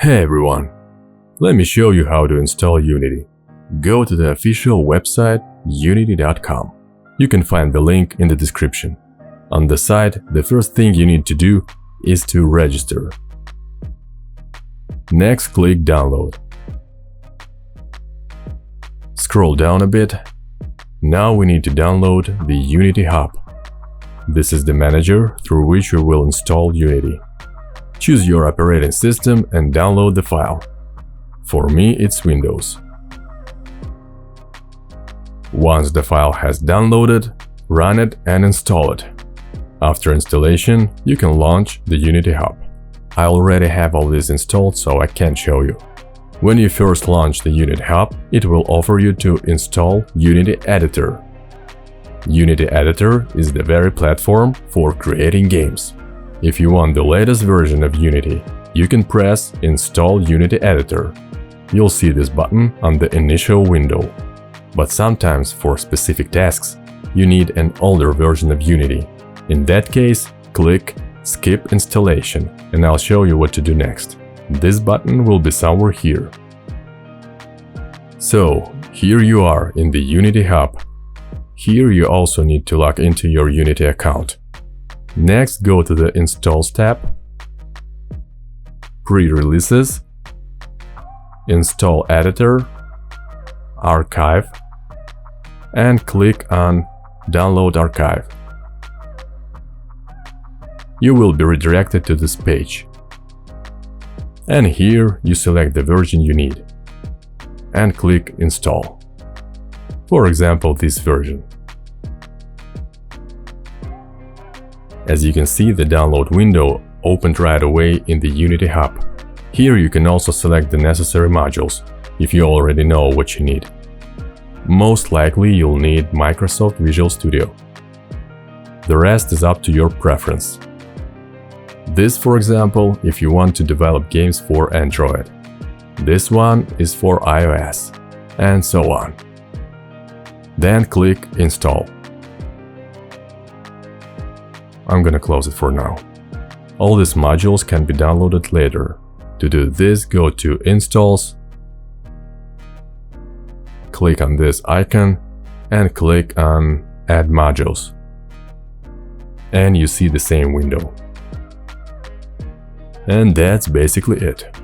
Hey everyone, let me show you how to install Unity. Go to the official website unity.com. You can find the link in the description. On the site, the first thing you need to do is to register. Next, click Download. Scroll down a bit. Now we need to download the Unity Hub. This is the manager through which you will install Unity. Choose your operating system and download the file. For me, it's Windows. Once the file has downloaded, run it and install it. After installation, you can launch the Unity Hub. I already have all this installed, so I can't show you. When you first launch the Unity Hub, it will offer you to install Unity Editor. Unity Editor is the very platform for creating games. If you want the latest version of Unity, you can press Install Unity Editor. You'll see this button on the initial window. But sometimes for specific tasks, you need an older version of Unity. In that case, click Skip Installation and I'll show you what to do next. This button will be somewhere here. So, here you are in the Unity Hub. Here you also need to log into your Unity account. Next, go to the Installs tab, Pre-releases, Install Editor, Archive, and click on Download Archive. You will be redirected to this page. And here you select the version you need and click Install. For example, this version. As you can see, the download window opened right away in the Unity Hub. Here you can also select the necessary modules, if you already know what you need. Most likely you'll need Microsoft Visual Studio. The rest is up to your preference. This, for example, if you want to develop games for Android. This one is for iOS, and so on. Then click Install. I'm gonna close it for now. All these modules can be downloaded later. To do this, go to Installs, click on this icon, and click on Add Modules. And you see the same window. And that's basically it.